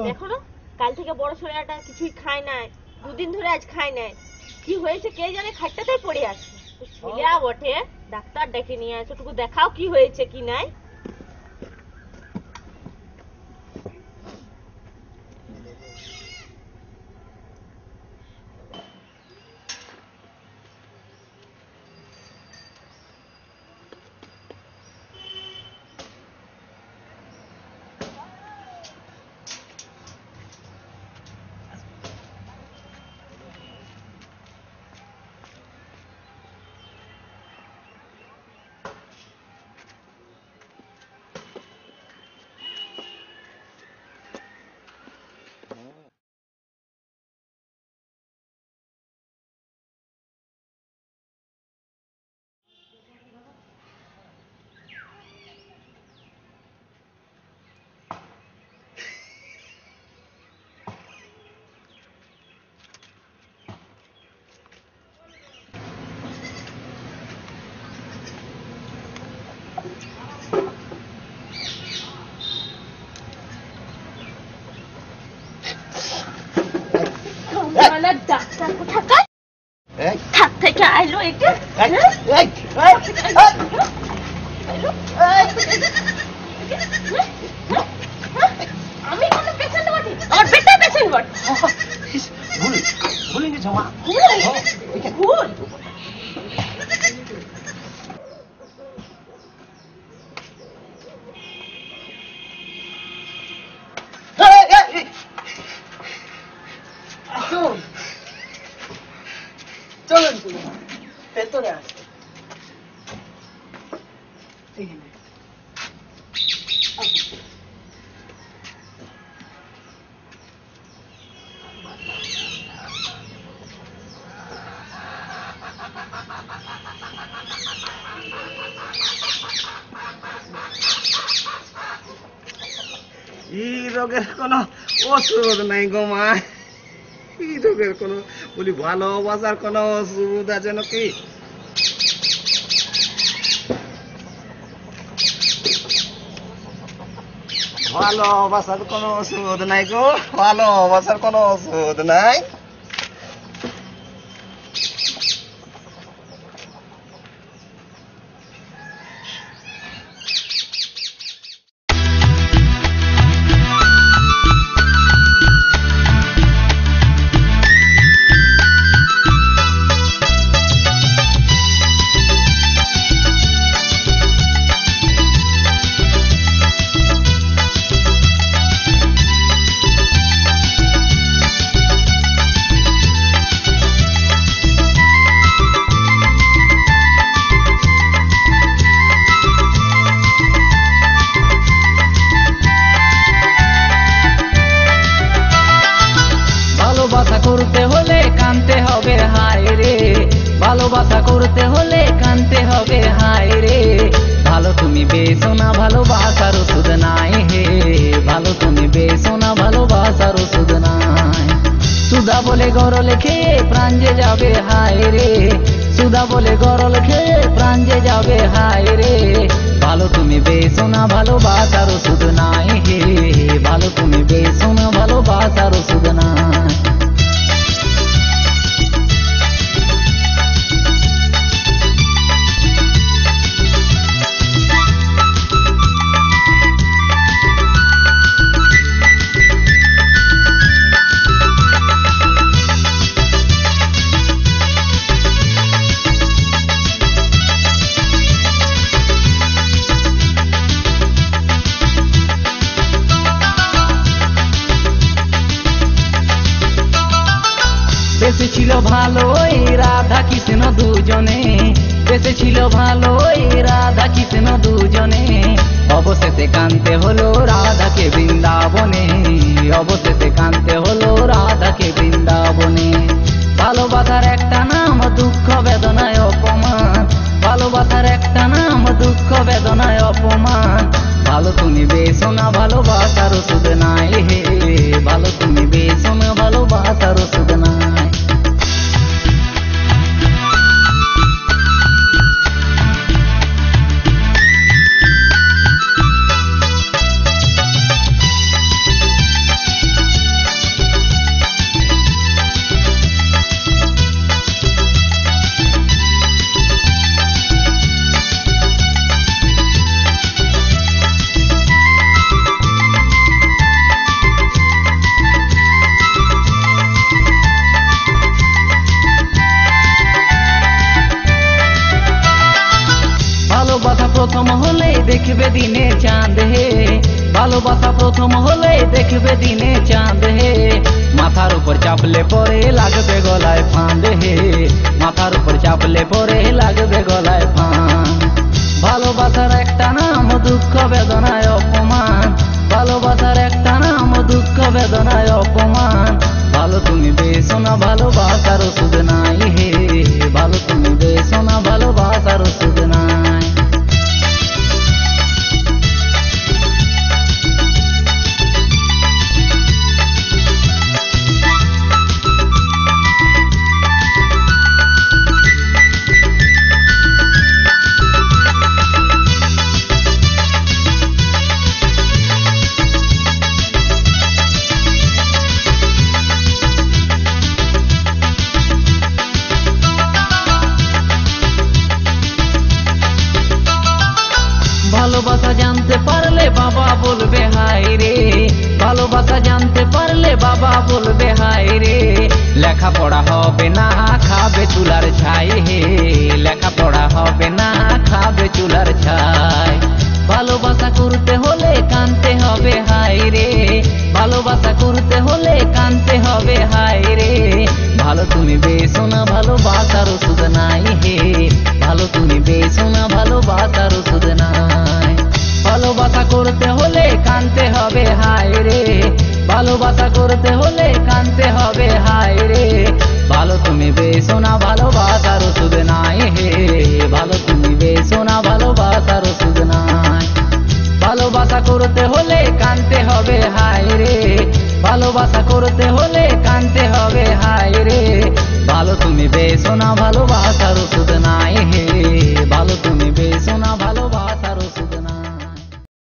দেখো না, কাল থেকে বড় ছেলেটা কিছুই খায় নাই, দুদিন ধরে আজ খায় নাই। কি হয়েছে কে জানে, খাটটাতেই পড়ে আছে। ছেলেয়া বটে, ডাক্তার ডেকে নিয়ে আসো, টুকু দেখাও কি হয়েছে কি নাই। ডাক্তার কোথাকার থাক থেকে আইলো এটা। আমি কোনো পেশেন্ট বটে, আমার বেটা পেশেন্ট বটে। ভুল নিয়েছো মা, ভুল। চলুন ভেতরে আসুন। এই রোগের কোনো ওষুধ নাই গো মা, এই রোগের কোনো বলি ভালোবাসার কোনো ওষুধ আছে নাকি? ভালোবাসার কোনো ওষুধ নাই গো, ভালোবাসার কোনো ওষুধ নাই। করতে হলে কানতে হবে হায় রে, ভালোবাসা করতে হলে কানতে হবে হায় রে। ভালো তুমি বেসো না, ভালোবাসার ওষুধ নাই হে, ভালো তুমি বেসো না, ভালোবাসার ওষুধ নাই। সুধা বলে গরল খেয়ে প্রাণ যে যাবে হায় রে, সুধা বলে গরল খেয়ে প্রাণ যে যাবে হায় রে। ভালো তুমি বেসো না, ভালোবাসার ওষুধ নাই হে, ভালো তুমি বেসো না, ভালোবাসার ওষুধ নাই। বেঁচেছিল ভালো এই রাধা কৃষ্ণ দুজনে, বেঁচেছিল ভালো এই রাধা কৃষ্ণ দুজনে। অবশেষে কানতে হলো রাধাকে বৃন্দাবনে, অবশেষে কানতে হলো রাধাকে বৃন্দাবনে। ভালোবাসার একটা নাম দুঃখ বেদনায় অপমান, ভালোবাসার একটা নাম দুঃখ বেদনায় অপমান। ভালো তুমি বেসো না, ভালোবাসার ওষুধ নাই হে, ভালো তুমি বেসো না, ভালোবাসার ওষুধ নাই। ভালোবাসা প্রথম হলে দেখবে দিনে চাঁদ হে, ভালোবাসা প্রথম হলে দেখবে দিনে চাঁদ হে, মাথার উপর চাপলে পরে লাগবে গলায় ফাঁদ হে, মাথার উপর চাপলে পরে লাগবে গলায় ফাঁদ। ভালোবাসার একটা নাম দুঃখ বেদনায় অপমান, ভালোবাসার একটা নাম দুঃখ বেদনায় অপমান, ভালো তুমি বেশো না ভালোবাসার ওষুধ নাই হে, ভালো তুমি বেশো না ভালোবাসার ওষুধ নাই। ভালোবাসা জানতে পারলে বাবা বলবে হাই রে, ভালোবাসা জানতে পারলে বাবা বলবে হাই রে, লেখাপড়া হবে না খাবে চুলার ছাই হে, লেখাপড়া হবে না খাবে চুলার ছাই। ভালোবাসা করতে হলে কানতে হবে হাই রে, ভালোবাসা করতে হলে কানতে হবে হাই রে, ভালো তুমি বেশো না ভালোবাসার ওষুধ নাই হে, ভালো তুমি বেশো না ভালোবাসার ওষুধ নাই। ভালোবাসা করতে হলে কানতে হবে হাই রে, ভালোবাসা করতে হলে কানতে হবে হাই রে, ভালো তুমি বেশো না ভালোবাসার ওষুধ নাই হে, ভালো তুমি বেশো না ভালোবাসার ওষুধ নাই। ভালোবাসা করতে হলে কানতে হবে হাই রে, ভালোবাসা করতে হলে কানতে হবে হাই রে, ভালো তুমি বেশো না ভালোবাসা